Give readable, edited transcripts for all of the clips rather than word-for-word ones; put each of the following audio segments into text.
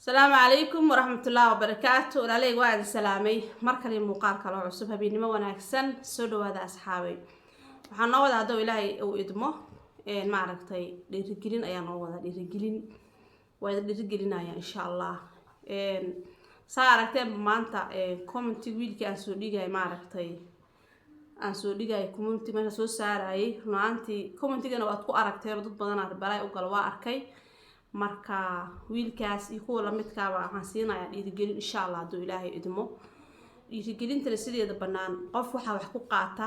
السلام عليكم ورحمة الله وبركاته. وعليك وعد السلامي مركلي مقال كلام عصبها بينما وناكسن سودو هذا أصحابي waxaan noo wada hadoo ilaahay uu idmo maaragtay dhiirigelin ayaan noo wada dhiirigelinaya insha Allah saa aragteen maanta comment wiilkii aan soo dhigay maaragtay aan soo dhigay community meesha soo saarayay runaantii commentigana waad ku aragteen dad badan arbaalay u gal waa arkay marka wiilkaas iyo kuwa la midka waxaan siinayaa dhiirigelin insha Allah hadoo ilaahay idmo dhiirigelinta sideeda banaan qof waxa wax ku qaata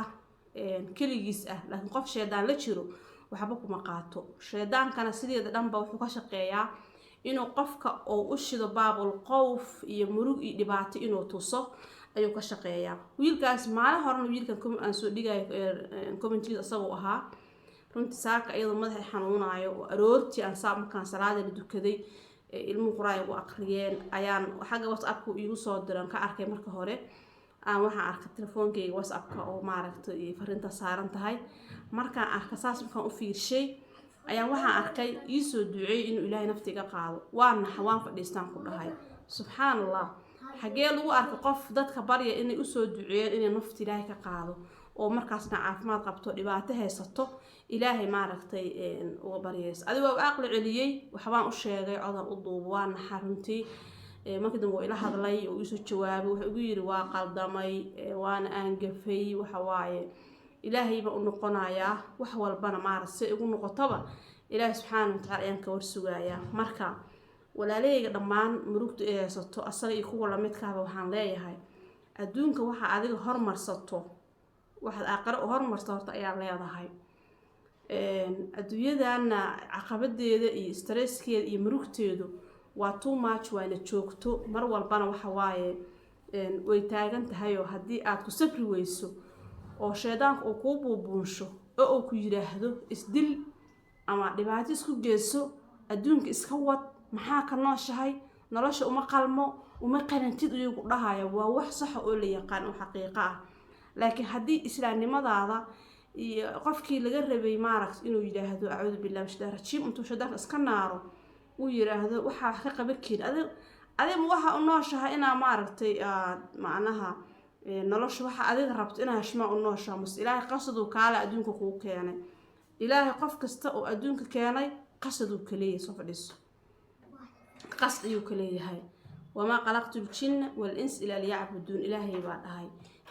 keligiis laakiin qof sheedaan la jiro waxba kuma qaato sheedaankana sideeda dhanba wuxuu ka shaqeeyaa inuu qofka oo u shido baabul qowf iyo murug iyo dhibaato inuu tuso ayuu ka shaqeeyaa wiilkaas maalin horena wiilkan aan soo dhigay commentiga asagoo ahaa runtii saaka iyadoo madaxa xanuunayo oo aroortii aan markaan salaada dukaday ilmuhu quraay u aqriyeen ayaan xagga WhatsApp-ku igu soo diran ka arkay marka hore aan waxaan arkay telefoonkeyga WhatsApp-ka oo maaragtay fariinta saaran tahay markaan arkay saas markaan u fiirshay ayaan waxaan arkay ii soo duceeyay inuu Ilaahay naftiga qaado waan fadhiistaan ku dhahay subxaanallah xagee lagu arkay qof dadka barya inay u soo duceeyaan inay nafti Ilaahay ka qaado oo markaasna caafimaad qabto dhibaato haysato Ilaahay maaragtay uga baryees adiga waa aqli celiyay waxbaan u sheegay codan u duub waan xaruntii markii dambe ila hadlay oo isu jawaabay wuxuu ugu yiri waa qaldamay waan aangafay waxa waaye Ilaahay ba u noqonayaa wax walbana maaragtay ugu noqotaba Ilaahay subxaanahu wa ta'ala ayaan ka warsugayaa marka walaaleyga dhamaan murugta ee haysato asaga iyo kuwa la midka ah waxaan leeyahay adduunka waxa adiga hormarsato waxaad aakhiro hormarsato horta ayaa leedahay adduunyadana caqabadeeda iyo stresskeeda iyo murugteedu waa too much waana joogto mar walbana waxa waaye way taagan tahay oo hadii aad ku safri weyso oo sheedaanku uu ku buubuunsho oo uu ku yiraahdo isdil ama dhibaato isku geeso adduunka iska wad maxaa ka nooshahay nolosha uma qalmo uma qarantid iyagu dhahayo waa wax sax oo la yaqaan oo xaqiiqo ah laakiin hadii islaamnimadaada iyo qofkii laga rabay maaragtay inuu yiraahdo a'uudu billahi minash shaytaanir rajiim intuu sheedaanka iska naaro uu yiraahdo waxa ka qaban kiin adiga waxa u nooshahay inaa maaragtay macnaha nolosha waxa adiga rabto inaa hashma u nooshahay mus Ilaahay qasadu kaala adduunka ku keenay Ilaahay qof kasta oo adduunka keenay qasadu kaliya soo fadhiso qasad ayuu kaleeyahay wama qalaqtul jinna wal ins ila liya'budun Ilaahay baa dhahay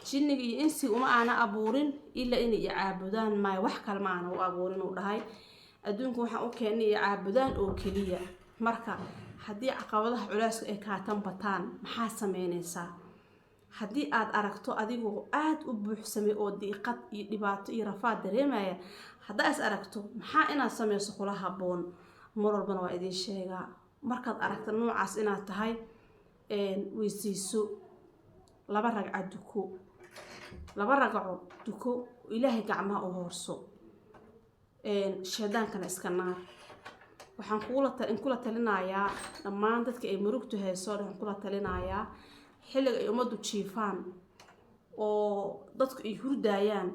jinniga iyo insiga uma aana abuurin illa inay caabudaan ma wax kale ma aana u abuurin uu dhahay adduunku waxa uu keenay caabudaan oo kaliya marka hadii caqabadaha culeyska ay ka tanbataan maxaa sameynaysaa hadii aad aragto adigoo aad u buuxsamay oo diiqad iyo dhibaato iyo rafaad dareemaya hadaa is aragto maxaa inaad sameyso kula haboon mar walbana waa idin sheegaa markaad aragto noocaas inaad tahay weysiiso laba ragco duko Ilaahay gacmaha u hoorso sheedaankana iska naar waxaan kula talinayaa dhammaan dadka ay murugtu hayso waxaan kula talinayaa xilliga ay umadu jiifaan oo dadku ay hurdayaan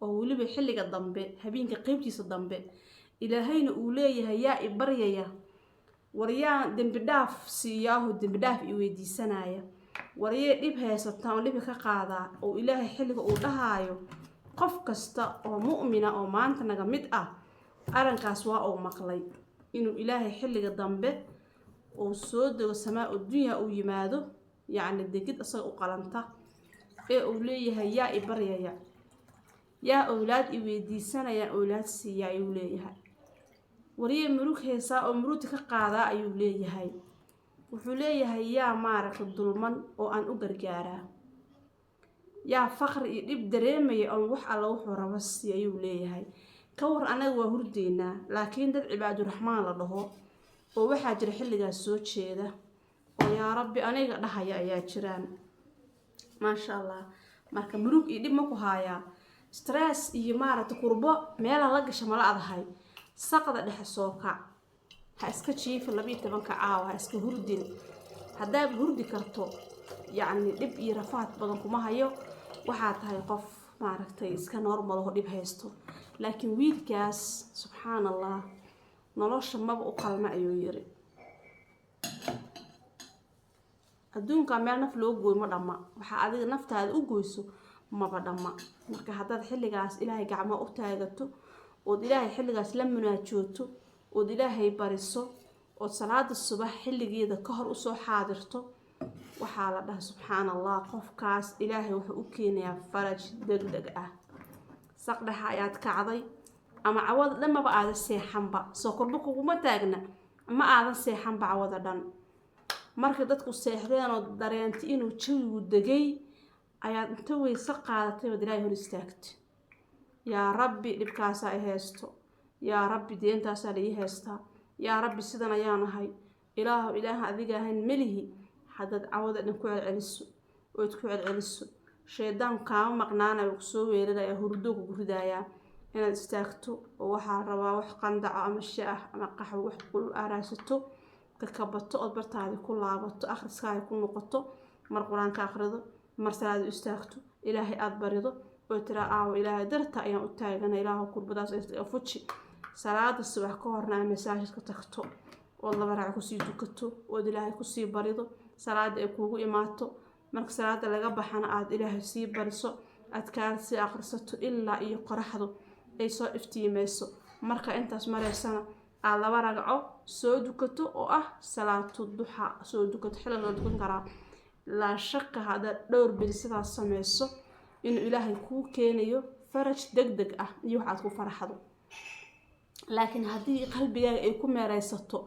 oo waliba xilliga dambe habeenka qaybtiisa dambe Ilaahayna uu leeyahay yaa ibaryaya wariyaan dambi dhaaf siiyaahu dambi dhaaf i weydiisanaya wariyay dhib haysataa oo dhib ka qaada oo Ilaahay xilliga uu dhahaayo qof kasta oo mu'mina oo maanta naga mid ah arinkaas waa uu maqlay inuu Ilaahay xilliga dambe oo soo dago samaa adduunka uu yimaado yaani degid asaga u qalanta ee uu leeyahay yaa ibaryaya yaa awlaad i weydiisanaya awlaad siiya ayuu leeyahay wariyay murug heesa oo murugta ka qaada ayuu leeyahay wuxuu leeyahay yaa maaragtay dulman oo aan u gargaaraa yaa faqri iyo dhib dareemaya oo wax alla wuxuu rabo si ayuu leeyahay ka war anaga waa hurdeena laakiin dad cibaadu raxmaan la dhaho oo waxa jira xilligaas soo jeeda oo yaa rabbi aniga dhahaya ayaa jiraan ma sha Allah marka murug iyo dhib ma ku haya stress iyo maaragtay kurbo meel la gasho mala adahay saqada dhex soo kac ha iska jiif 12 caawa ha iska hurdin hadaa hurdi karto yaani dhib iyo rafaad badan kuma hayo waxa tahay qof maaragtay iska normal oo dhib haysto laakiin wiilkaas subxaanallah nolosha maba u qalma ayuu yiri adduunka meel naf loo gooyo ma dhamma waxa adiga naftaada u gooyso maba dhamma marka haddaad xilligaas ilaahay gacmo u taagato oo ilaahay xilligaas la munaajooto oo ilaahay bariso oo salaada subax xilligeeda ka hor u soo xaadirto waxaa la dhahay subxaanallah qofkaas ilaahay wuxuu u keenayaa faraj degdeg ah saqdhaxa ayaad kacday ama cawada dhan maba aada seexanba soo korba kuguma taagna ma aadan seexanba cawada dhan marka dadku seexdeen oo dareentay inuu jawigu degay ayaad inta weyse qaadatay oo ilaahay hor istaagtay yaa rabbi dhibkaasa ay haysto yaa rabbi deentaasaa la ii haystaa yaa rabbi sidan ayaan ahay ilaaha adiga ahayn melihi haddaad cawada dhan ku celceliso ood ku celceliso shaydaan kaama maqnaanayo ku soo weeraraya hurdo kugu ridayaa inaad istaagto oo waxaa rabaa wax qandaco ama shaah ama qaxwo wax kulul aaraasato ka kabato ood bartaadi ku laabato akhriskaaga ku noqoto mar quraanka akhrido mar salaad istaagto ilaahay aad barido oo tiraa aaw ilaahay darta ayaan u taagana ilaahu kurbadaas ay fuji salaada subax ka horna masaajidka tagto oo laba raac ku sii dukato oo ilaahay ku sii barido salaada ay kuugu imaato marka salaada laga baxana aad ilaahay sii bariso adkaar si akhrisato ilaa iyo qoraxdu ay soo iftiimayso marka intaas mareysana aad laba ragco soo dukato oo ah salaatu duha soo dukato xilal loo dukan karaa la shaka hada dhowr bil sidaas sameyso inuu ilaahay kuu keenayo faraj degdeg ah iyo waxaad ku faraxdo laakiin haddii qalbigaaga ay ku meeraysato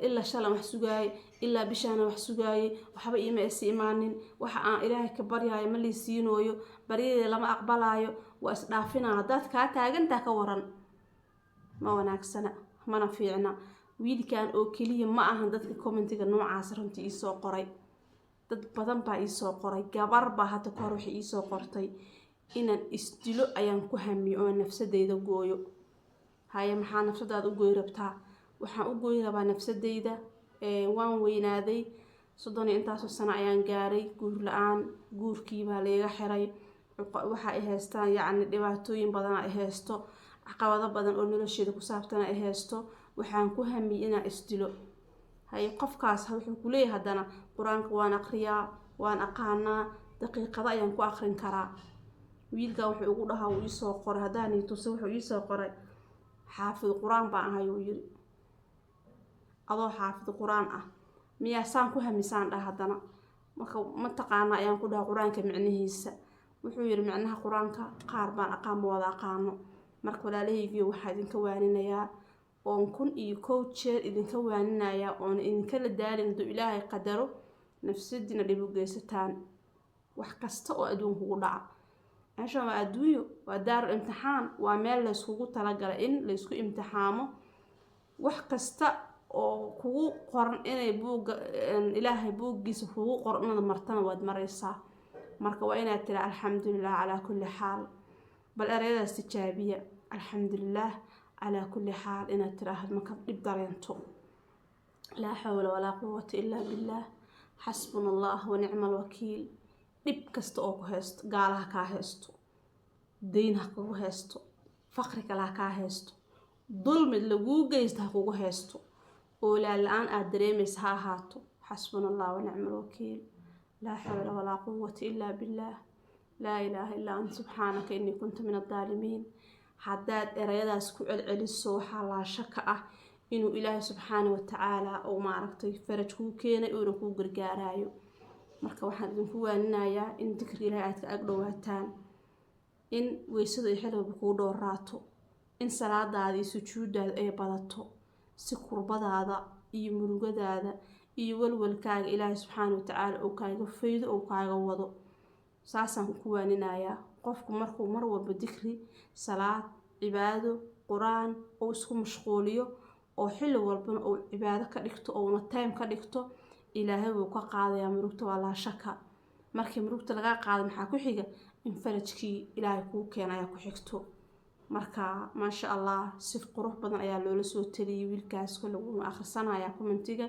ilaa shalay wax sugaay ilaa bishaana wax sugaay waxba iima is imaanin waxa aan ilaahay ka baryayo ma liisiinooyo baryada lama aqbalaayo waa isdhaafinaa haddaad kaa taagantaa ka waran ma wanaagsana mana fiicna wiilkan oo keliya ma ahan dadka commentiga noocaas runtii ii soo qoray dad badan baa ii soo qoray gabar baa hadda ka hor waxay ii soo qortay inaan isdilo ayaan ku hamiyo oo nafsadeyda gooyo haya maxaa nafsadaada u gooy rabtaa waxaan u gooy rabaa nafsadeyda waan weynaaday 30 intaasoo sano ayaan gaaray guur la-aan guurkii baa layga xiray waxa ay haystaan yacni dhibaatooyin badan ay haysto caqabado badan oo nolosheeda ku saabsan ay haysto waxaan ku hamiyay inaan isdilo hay qofkaas wuxuu ku leeyahay hadana quraanka waan aqriyaa waan aqaanaa daqiiqada ayaan ku aqrin karaa wiilka wuxuu ugu dhahaa uu ii soo qoray hadaan intuu wuxuu ii soo qoray xaafid quraan baan ahay uu yiri adoo xaafid quraan ah miyaa saan ku hamisaan hadana marka ma taqaana ayaan ku dhahaa quraanka macnihiisa wuxuu yiri macnaha quraanka qaar baan aqaan wada aqaano marka walaalahaygiyo waxaa idinka waaninayaa oon kun iyo kow jeer idinka waaninayaa oon idinka la daalin doo ilaahay qadaro nafsadina dhib u geysataan wax kasta oo adduunka ugu dhaca meeshaan waa adduunyo waa daar imtixaan waa meel la iskugu talagalay in la isku imtixaamo wax kasta oo kugu qoran inay buuga ilaahay buugiisa kugu qoran inaad martana waad maraysaa marka waa inaad tiraa alxamdulilah calaa kulli xaal bal ereyadaas tijaabiya alxamdulilah calaa kulli xaal inaad tiraahdo marka dhib dareento laa xawla walaa quwata illaa billah xasbuna allah wa nicma alwakiil dhib kasta oo ku haysto gaalaha kaa haysto deyn ha kugu haysto faqri kale ha kaa haysto dulmi laguu geysta ha kugu haysto oo la-aan aad dareemaysa ha ahaato xasbuna allah wa nicma alwakiil laa xawla walaa quwata illaa billah laa ilaaha illaa anta subxaanaka innii kuntu min adaalimiin haddaad erayadaas ku celceliso waxaa laa shaka ah inuu ilaahay subxaana wa tacaala uu maaragtay faraj kuu keenay uuna kuu gargaaraayo marka waxaan idinku waaninayaa in dikri ilaahay aad ka ag dhowaataan in weysada iyo xilowba kuu dhooraato in salaadaada iyo sujuudaada ay badato si kurbadaada iyo murugadaada iyo walwalkaaga ilaahay subxaana wa tacaala uu kaaga faydo uu kaaga wado saasaan ku waaninayaa qofku markuu mar walba dikri salaad cibaado quraan oo isku mashquuliyo oo xilli walbana uu cibaado ka dhigto oo una time ka dhigto ilaahay wuu ka qaadayaa murugta waa laa shaka markii murugta laga qaado maxaa ku xiga in farajkii ilaahay kuu keenay ayaa ku xigto marka maasha allah si qurux badan ayaa loola soo taliyay wiilkaas kale uu akhrisanaya commentiga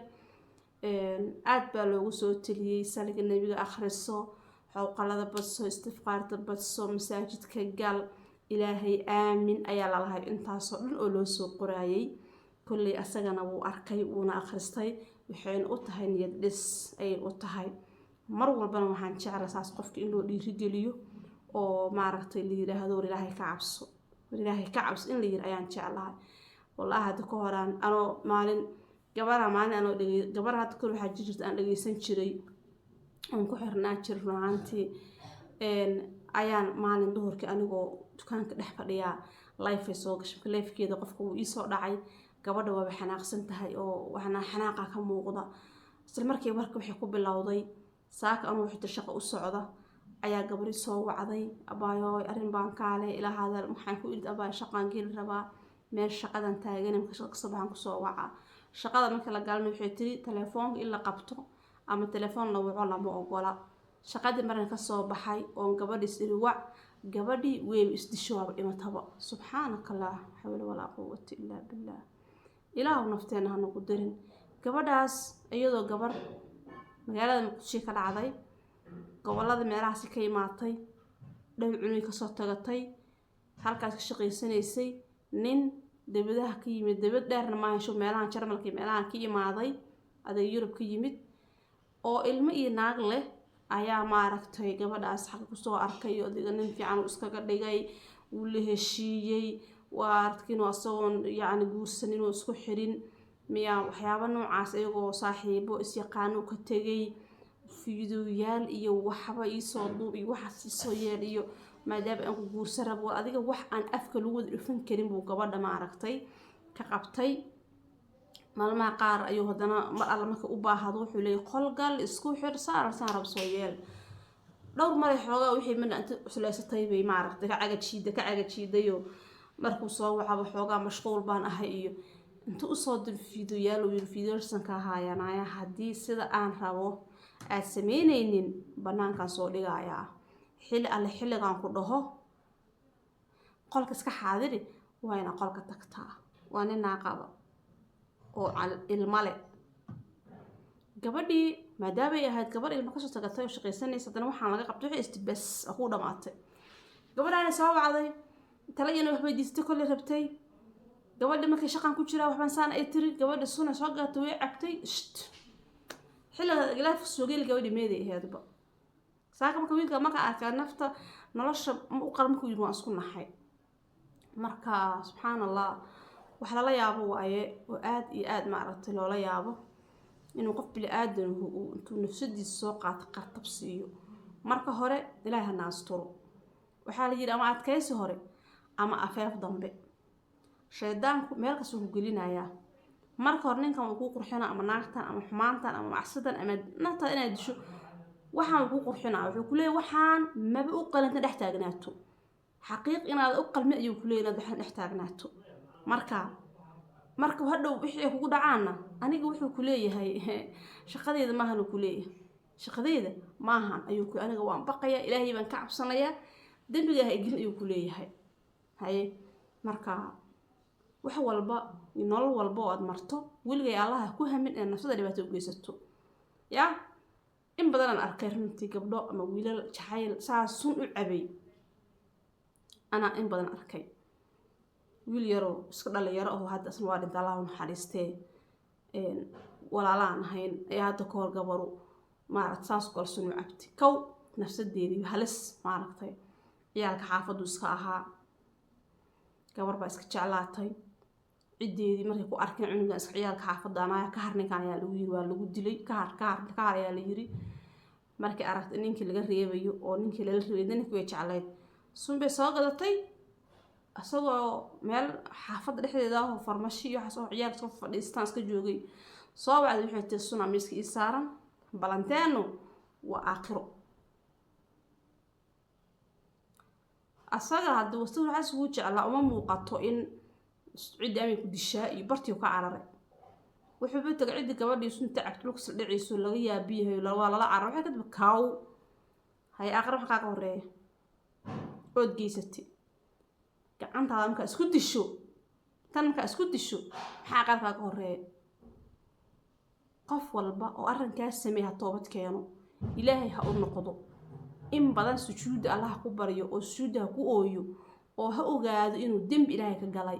aad baa loogu soo taliyay saliga nabiga akhriso xawqalada badso istifqaarta badso masaajidka gal ilaahay aamin ayaa la lahay intaasoo dhan oo loo soo qoraayay كل أسجنا وأركي ونأخرستي وحين أتهي نيد دس أي أتهي مر والبنا وحن شعر أساس قفك إنه يرجليو أو معركة اللي هذول إلهي كعبس إلهي كعبس إن اللي أيان شعلها والله هذا كهران أنا مالن جبرها معنا أنا جبرها كل حاجة جت أنا اللي سنشري أنكو حرناتشر روانتي إن أيان مالن ظهر كأنه كان كده حفريا لايف يسوق شبك لايف كده قفكو يسوق دعي gabadha waa xanaaqsan tahay oo waxna xanaaqa ka muuqda isla markii warka wixii ku bilowday saaka anuu wixii shaqo u socda ayaa gabadhi soo wacday abaayo arin baan kaale ila hadal waxaan ku ilid abaa shaqaan geel rabaa meel shaqadan taagan marka shaqo sabaxan ku soo waca shaqada marka la galno wixii tiri telefoonka ila qabto ama telefoon la waco lama ogola shaqadii marna ka soo baxay oo gabadhi isiri wac gabadhi way isdisho dhimataba subhanakallah hawla wala quwwata illa billah إلهو نفتنا هنو قدرين gabadhaas iyadoo gabar magaalada Muqdisho ka dhacday gobolada meelahaas ka imaatay dhawcunay ka soo tagatay halkaas ka shaqeysanaysay nin dibadaha ka yimid dibad dheerna ma hesho meelaha Jarmalka meelaha ka imaaday aday Yurub ka yimid oo ilmo iyo naag leh ayaa maaragtay gabadhaas xaq ku soo arkay oo diga nin fiican uu iska dhigay uu la heshiiyay وارتكين وصون يعني جوسن إنه اسكو حرين ميا وحيابا نوعاس أيغو صاحبو إسيقانو كتغي فيديويال إيو وحبا إيصادو إيو وحس إيصويال إيو ما داب أنكو جوسرب وأديك وح أن أفكلو ودرفن كريم بو قبادا ما عرقتي كقبتي مالما قار أيو هدنا مرأة لما كأوباها حولي قلقال اسكو حر سارة بصويال دور مري حوغا وحي من أنت سلاسة طيبي ما عرقتي كعاقد شيدة يو markuu soo waxa waxoogaa mashquul baan ahay iyo inta u soo dir fiidiyoyaal oo fiidiyoosan ka haayanaaya hadii sida aan rabo aad sameynaynin banaanka soo dhigaya xilligan ku dhaho qolka iska xaadiri waa ina qolka tagtaa waa nin naaqaba oo ilmale gabadhii maadaama ay ahayd gabar ilmo ka soo tagatay oo shaqeysanaysa dana waxaan laga qabtay wixii istibas aku dhamaatay gabadhaan soo wacday تلاقينا وحبي ديستي كل ربتي قبل ما كي شقان كوتشرا وحبان سان اي تري قبل السنة سوقات ويعكتي شت حلا غلاف السوقي قبل ميدي هذا بقى ساكا ما كويل ما كا نفط نلش مقر ما كويل ما اسكن حي marka subhanallah waxa la yaabo waaye oo aad ma aragtay loo la yaabo inuu qof bil aadan uu intuu nafsadiisa soo qaato qartabsiyo marka hore ilaahay naasturo waxa la yiri ama adkaysi hore ama afeef dambe shaydaanku meel ka soo gelinaya marka hore ninkan uu ku qurxina ama naagtan ama xumaantan ama macsidan ama nafta inaad disho waxaan uu ku qurxina wuxuu ku leeyahay waxaan maba u qalanta dhex taagnaato xaqiiq inaad u qalmi ayuu ku leeyahay dhex taagnaato marka hadhow wixii kugu dhacaana aniga wuxuu ku leeyahay shaqadeeda ma ahan ku leeyahay shaqadeeda ma ahan ayuu ku aniga waan baqaya ilaahay baan ka cabsanaya dambiga igin ayuu ku leeyahay haye marka wax walba nolol walba oo aad marto wiliga Allah ku hamin in nafsada dhibaato u geysato ya in badan aan arkay runtii gabdho ama wiilal jacayl saasun u cabay ana in badan arkay wiil yaro iska dhalinyaro oo hadda asna waa dhinta Allah u naxariistay walaalaan ahayn ayaa hadda ka hor gabaru maaragtay saas kalsoon u cabtay kow nafsadeedii halis maaragtay ciyaalka xaafadu iska ahaa gabar baa iska jeclaatay cideedii markay ku arkeen cunuga iska ciyaalka xaafadana ka harninkan ayaa lagu yiri waa lagu dilay ka har ayaa la yiri markay aragtay ninkii laga reebayo oo ninkii la reebay ninkii way jeclayd sunbay soo gadatay asagoo meel xaafad dhexdeeda ah oo farmashi iyo xasoo ciyaalka soo fadhiistaan iska joogay soo wacday waxay tii suna miiska ii saaran balanteeno waa aakhiro asaga hadda wastu waxaas uu jeclaa uma muuqato in cid ay ku dishaa iyo bartii ka cararay wuxuu baa tagay cid gabadhii sunta cagtu lugsi dhiciiso laga yaabiyahay waa la carar waxa kadib kaaw hay aqrab waxa ka horeeya oo geysatay gacantaada marka isku disho tan marka isku disho waxa qarka ka horeeya qof walba oo arrinkaas sameeya toobad keeno ilaahay ha u noqdo in badan sujuud Allah ku bariyo oo sujuuda ku ooyo oo ha ogaado inuu dambi ilaahay ka galay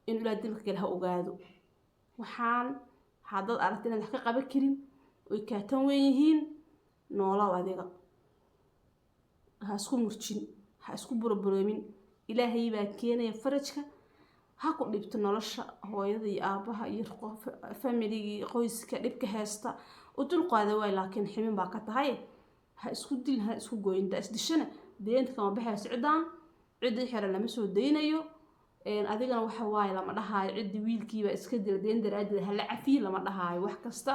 in ilaa dembiga kale ha ogaado waxaan haddaad aragti inaad wax ka qaban karin oy kaatan weyn yihiin noolow adiga ha isku murjin ha isku burburoomin ilaahay baa keenaya farajka ha ku dhibto nolosha hooyada iyo aabaha iyo familigii qoyska dhibka haysta u dulqaada waay laakiin ximin baa ka tahay ha isku dil ha isku gooyin daa isdishana deenta kama baxayso cidaan cidii xiran lama soo daynayo adigana waxa waaye lama dhahaayo cidii wiilkiiba iska dila deen daraadeed hala cafiyo lama dhahaayo wax kasta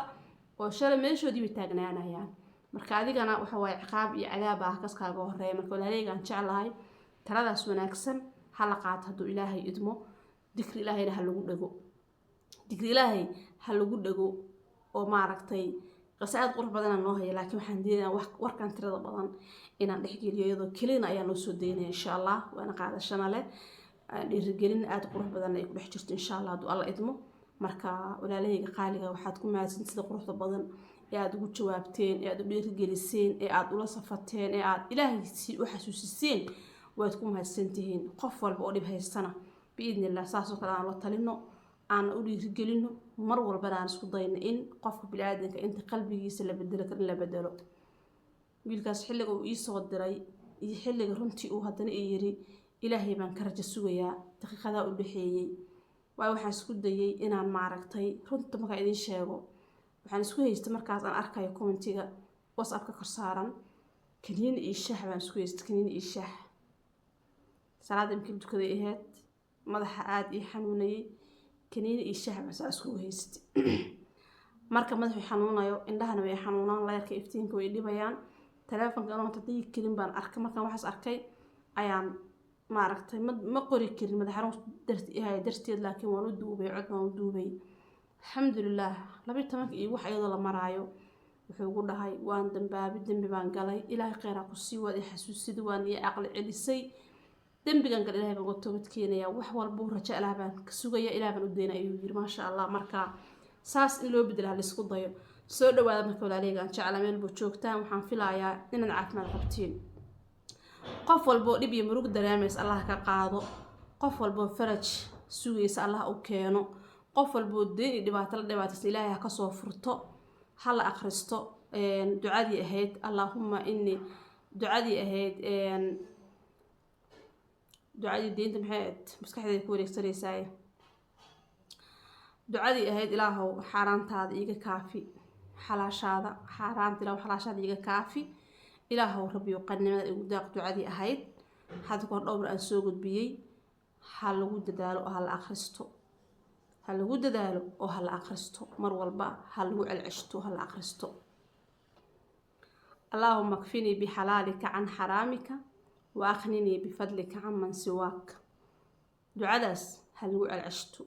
oo shalay meeshoodii bay taagnaanayaan marka adigana waxa waaye ciqaab iyo cadaab ah kaskaaga horeeya marka walaaleygaan jeclahay taladaas wanaagsan hala qaato hadduu ilaahay idmo dikri ilaahayna ha lagu dhago dikri ilaahay ha lagu dhago oo maaragtay qasaad qurux badan noo haya laakiin waxaan diidayaa warkan tirada badan inaan dhexgeliyo iyadoo kelina ayaa noo soo daynaya insha allah waana qaadashana leh dhiirigelin aad qurux badan ay ku dhex jirto insha allah hadduu alla idmo marka walaalahayga qaaliga waxaad ku mahadsan sida quruxda badan ee aad ugu jawaabteen ee aad u dhiirigeliseen ee aad ula safateen ee aad ilaahay u xasuusiseen waad ku mahadsantihiin qof walba oo dhib haystana biidni illah saasoo kale aan la talino aan u dhiirigelino mar walbana aan isku dayno in qofka biniaadanka inta qalbigiisa la bedelo in la bedelo wiilkaas xilliga uu ii soo diray iyo xilliga runtii uu haddana ii yiri ilaahay baan ka rajo sugayaa daqiiqadaa u dhexeeyey waayo waxaan isku dayay inaan maaragtay runta markaa idiin sheego waxaan isku haystay markaas aan arkayo commentiga whatsappka kor saaran kaniini iyo shaah baan isku haystay kaniini iyo shaah salaada imkii dukaday ahayd madaxa aad ii xanuunayay kaniini iyo shaah baan saa isku haystay marka madaxu xanuunayo indhahana way xanuunaan leerka iftiinka way dhibayaan teleefanka anoo tadii kelin baan arkay markaan waxaas arkay ayaan maaragtay ma qori karin madax xanuun darteed laakiin waan u duubay cod baan u duubay alxamdulilah 12 iyo wax iyadoo la maraayo wuxuu ugu dhahay waan dembi baan galay ilaahay khayraa ku sii waad i xasuusid waan ii aqli celisay dembigan gal ilaahay baan uga toobad keenayaa wax walba rajo ilaah baan ka sugaya ilaah baan u deynaa ayuu yiri maasha allah marka saas in loo bedela la isku dayo soo dhawaada marka walaaleygaan jecla meel buu joogtaan waxaan filayaa inaad caafimaad qabtiin qof walbo dhib iyo murug dareemaysa allah ka qaado qof walbo faraj sugaysa allah u keeno qof walbo deyn dhibaato la dhibaataysa ilaahay ka soo furto hal akhristo ducadii ahayd allahumma inni ducadii ahayd ducadii deynta maxayd maskaxdeeda ku wareegsanaysaa ducadii ahayd ilaahow xaaraantaada iiga kaafi xalaashaada xaaraanta ilaahow xalaashaada iiga kaafi ilaahow rabbiyo qannimada igu daaq ducadii ahayd hadda kor dhowr aan soo gudbiyey ha lagu dadaalo oo ha la akhristo ha lagu dadaalo oo ha la akhristo mar walba ha lagu celceshto ha la akhristo allahumma kfini bixalaalika can xaraamika wa akhninii bifadlika caman siwaak ducadaas ha lagu celceshto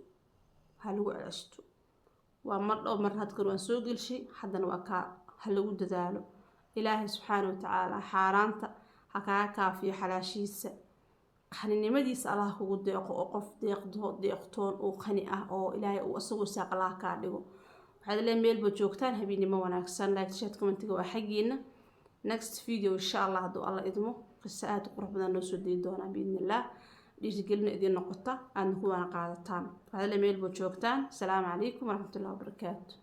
ha lagu celceshto waa mar dhow mar had kor waan soo gelshay haddana waa ka ha lagu dadaalo ilaahay subxaanahu watacaala xaaraanta ha kaaga kaafiyo xalaashiisa qaninimadiisa allah kugu deeqo oo qof deeqtoon oo qani ah oo ilaahay uu asagoo saaq allah kaa dhigo waxaad leeyahay meelba joogtaan habeennimo wanaagsan like chat commentiga waa xaggiina next video insha allah hadduu alla idmo qiso aad u qurux badan noo soo deyi doonaa biidnillah dhiirigelina idiin noqota aadna ku waana qaadataan waxaad leeyahay meelba joogtaan asalaamu calaykum waraxmatullahi wabarakaatu